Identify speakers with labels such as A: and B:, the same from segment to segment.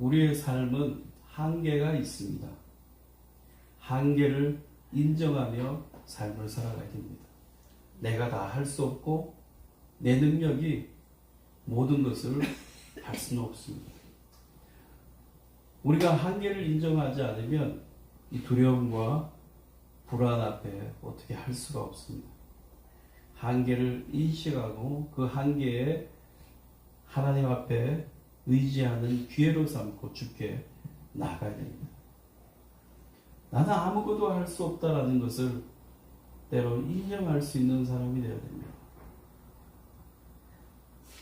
A: 우리의 삶은 한계가 있습니다. 한계를 인정하며 삶을 살아가야 됩니다. 내가 다 할 수 없고 내 능력이 모든 것을 할 수는 없습니다. 우리가 한계를 인정하지 않으면 이 두려움과 불안 앞에 어떻게 할 수가 없습니다. 한계를 인식하고 그 한계에 하나님 앞에 의지하는 기회로 삼고 주께 나아가야 됩니다. 나는 아무것도 할 수 없다라는 것을 때로 인정할 수 있는 사람이 되어야 됩니다.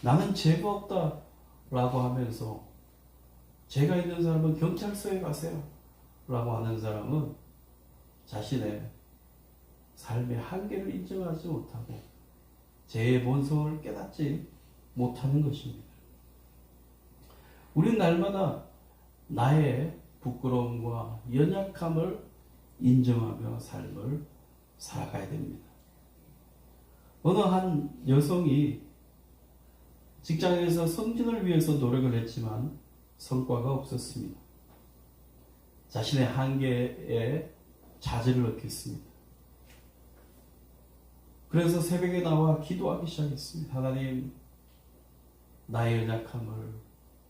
A: 나는 죄가 없다라고 하면서 죄가 있는 사람은 경찰서에 가세요 라고 하는 사람은 자신의 삶의 한계를 인정하지 못하고 죄의 본성을 깨닫지 못하는 것입니다. 우린 날마다 나의 부끄러움과 연약함을 인정하며 삶을 살아가야 됩니다. 어느 한 여성이 직장에서 승진을 위해서 노력을 했지만 성과가 없었습니다. 자신의 한계에 자질을 얻겠습니다. 그래서 새벽에 나와 기도하기 시작했습니다. 하나님, 나의 연약함을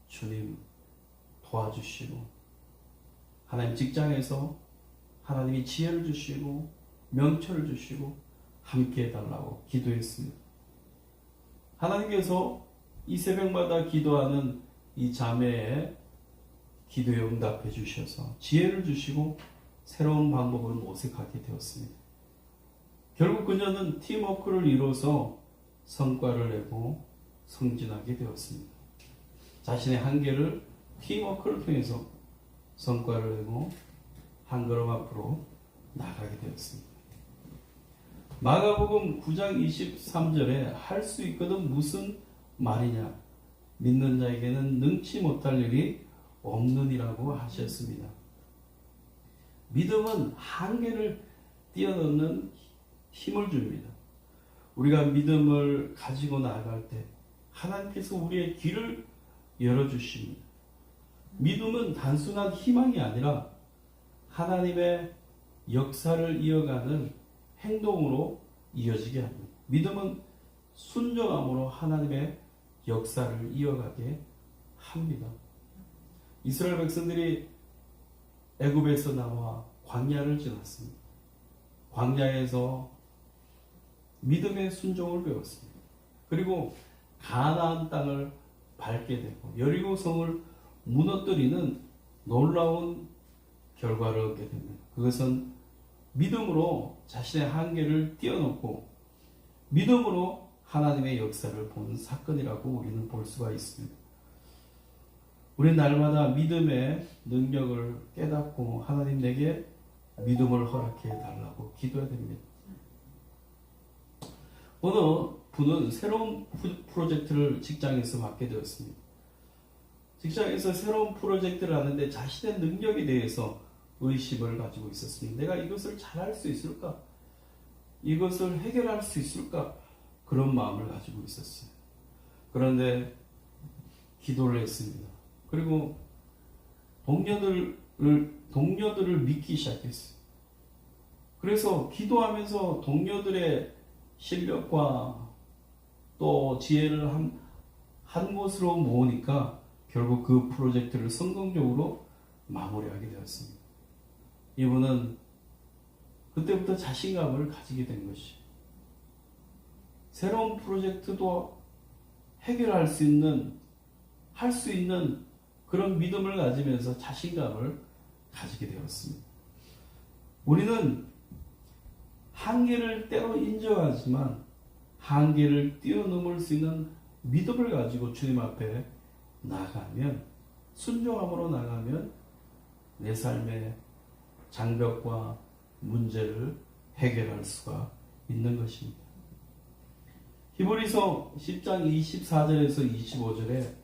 A: 주님 도와주시고, 하나님 직장에서 하나님이 지혜를 주시고 명철을 주시고 함께 해달라고 기도했습니다. 하나님께서 이 새벽마다 기도하는 이 자매의 기도에 응답해 주셔서 지혜를 주시고 새로운 방법을 모색하게 되었습니다. 결국 그녀는 팀워크를 이뤄서 성과를 내고 승진하게 되었습니다. 자신의 한계를 팀워크를 통해서 성과를 내고 한 걸음 앞으로 나가게 되었습니다. 마가복음 9장 23절에 할 수 있거든 무슨 말이냐, 믿는 자에게는 능치 못할 일이 없느니라고 하셨습니다. 믿음은 한계를 뛰어넘는 힘을 줍니다. 우리가 믿음을 가지고 나아갈 때 하나님께서 우리의 길을 열어주십니다. 믿음은 단순한 희망이 아니라 하나님의 역사를 이어가는 행동으로 이어지게 합니다. 믿음은 순종함으로 하나님의 역사를 이어가게 합니다. 이스라엘 백성들이 애굽에서 나와 광야를 지났습니다. 광야에서 믿음의 순종을 배웠습니다. 그리고 가나안 땅을 밟게 되고 여리고 성을 무너뜨리는 놀라운 결과를 얻게 됩니다. 그것은 믿음으로 자신의 한계를 뛰어넘고 믿음으로 하나님의 역사를 보는 사건이라고 우리는 볼 수가 있습니다. 우리 날마다 믿음의 능력을 깨닫고 하나님 내게 믿음을 허락해 달라고 기도해야 됩니다. 어느 분은 새로운 프로젝트를 직장에서 맡게 되었습니다. 직장에서 새로운 프로젝트를 하는데 자신의 능력에 대해서 의심을 가지고 있었습니다. 내가 이것을 잘할 수 있을까? 이것을 해결할 수 있을까? 그런 마음을 가지고 있었어요. 그런데 기도를 했습니다. 그리고 동료들을 믿기 시작했어요. 그래서 기도하면서 동료들의 실력과 또 지혜를 한 곳으로 모으니까 결국 그 프로젝트를 성공적으로 마무리하게 되었습니다. 이분은 그때부터 자신감을 가지게 된 것이 새로운 프로젝트도 해결할 수 있는, 할 수 있는 그런 믿음을 가지면서 자신감을 가지게 되었습니다. 우리는 한계를 때로 인정하지만 한계를 뛰어넘을 수 있는 믿음을 가지고 주님 앞에 나가면, 순종함으로 나가면 내 삶의 장벽과 문제를 해결할 수가 있는 것입니다. 히브리서 10장 24절에서 25절에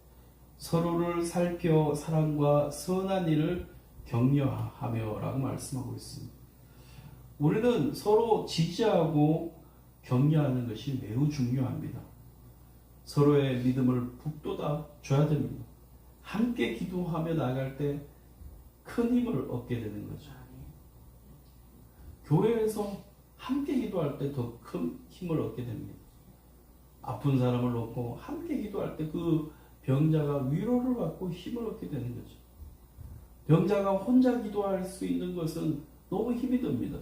A: 서로를 살펴 사랑과 선한 일을 격려하며 라고 말씀하고 있습니다. 우리는 서로 지지하고 격려하는 것이 매우 중요합니다. 서로의 믿음을 북돋아 줘야 됩니다. 함께 기도하며 나갈 때 큰 힘을 얻게 되는 거죠. 교회에서 함께 기도할 때 더 큰 힘을 얻게 됩니다. 아픈 사람을 놓고 함께 기도할 때 그 병자가 위로를 받고 힘을 얻게 되는 거죠. 병자가 혼자 기도할 수 있는 것은 너무 힘이 듭니다.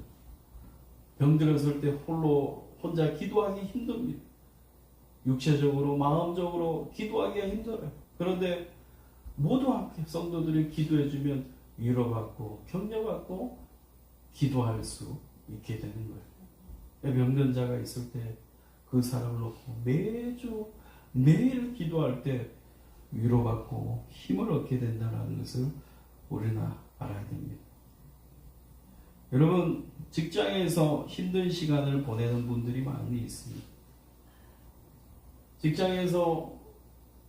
A: 병들었을 때 홀로 혼자 기도하기 힘듭니다. 육체적으로 마음적으로 기도하기가 힘들어요. 그런데 모두 함께 성도들이 기도해주면 위로받고 격려받고 기도할 수 있게 되는 거예요. 병든 자가 있을 때 그 사람을 놓고 매일 기도할 때 위로받고 힘을 얻게 된다는 것을 우리는 알아야 됩니다. 여러분, 직장에서 힘든 시간을 보내는 분들이 많이 있습니다. 직장에서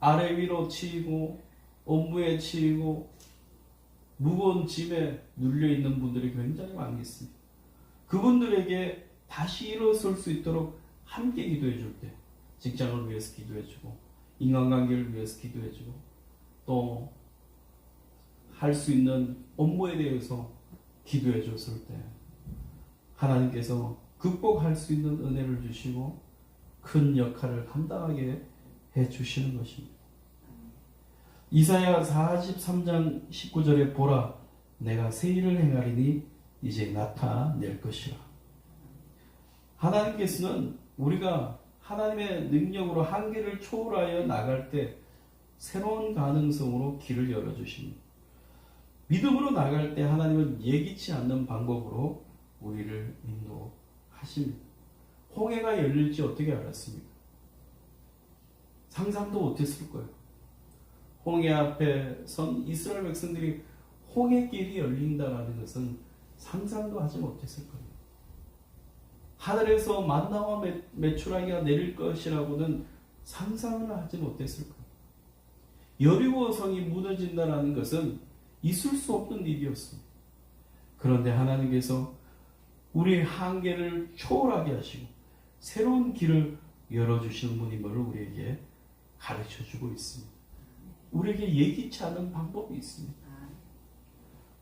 A: 아래 위로 치이고 업무에 치이고 무거운 짐에 눌려있는 분들이 굉장히 많이 있습니다. 그분들에게 다시 일어설 수 있도록 함께 기도해 줄 때 직장을 위해서 기도해 주고 인간관계를 위해서 기도해 주고 또 할 수 있는 업무에 대해서 기도해 줬을 때 하나님께서 극복할 수 있는 은혜를 주시고 큰 역할을 감당하게 해 주시는 것입니다. 이사야 43장 19절에 보라 내가 새 일을 행하리니 이제 나타낼 것이라. 하나님께서는 우리가 하나님의 능력으로 한계를 초월하여 나갈 때 새로운 가능성으로 길을 열어주십니다. 믿음으로 나갈 때 하나님은 예기치 않는 방법으로 우리를 인도하십니다. 홍해가 열릴지 어떻게 알았습니까? 상상도 못했을 거예요. 홍해 앞에 선 이스라엘 백성들이 홍해길이 열린다는 것은 상상도 하지 못했을 거예요. 하늘에서 만나와 메추라기가 내릴 것이라고는 상상을 하지 못했을 거예요. 여리고 성이 무너진다는 것은 있을 수 없는 일이었습니다. 그런데 하나님께서 우리의 한계를 초월하게 하시고 새로운 길을 열어주시는 분임을 우리에게 가르쳐주고 있습니다. 우리에게 예기치 않은 방법이 있습니다.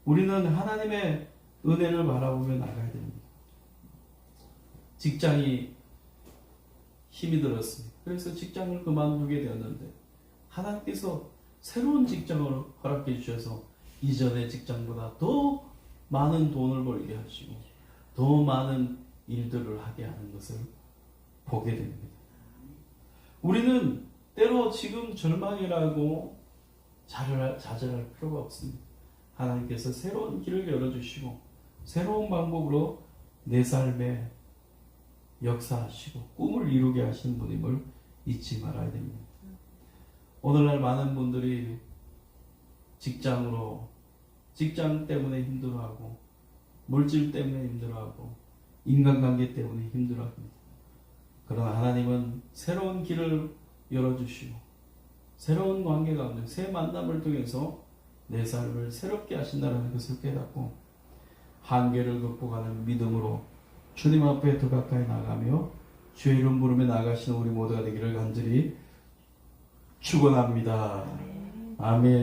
A: 우리는 하나님의 은혜를 바라보며 나가야 됩니다. 직장이 힘이 들었습니다. 그래서 직장을 그만두게 되었는데 하나님께서 새로운 직장을 허락해 주셔서 이전의 직장보다 더 많은 돈을 벌게 하시고 더 많은 일들을 하게 하는 것을 보게 됩니다. 우리는 때로 지금 절망이라고 좌절할 필요가 없습니다. 하나님께서 새로운 길을 열어주시고 새로운 방법으로 내 삶에 역사하시고 꿈을 이루게 하시는 분임을 잊지 말아야 됩니다. 오늘날 많은 분들이 직장 때문에 힘들어하고 물질 때문에 힘들어하고 인간관계 때문에 힘들어합니다. 그러나 하나님은 새로운 길을 열어주시고 새로운 관계 가운데 새 만남을 통해서 내 삶을 새롭게 하신다는 것을 깨닫고 한계를 극복하는 믿음으로 주님 앞에 더 가까이 나가며 주의 이름 부르며 나가시는 우리 모두가 되기를 간절히 축원합니다. 아멘.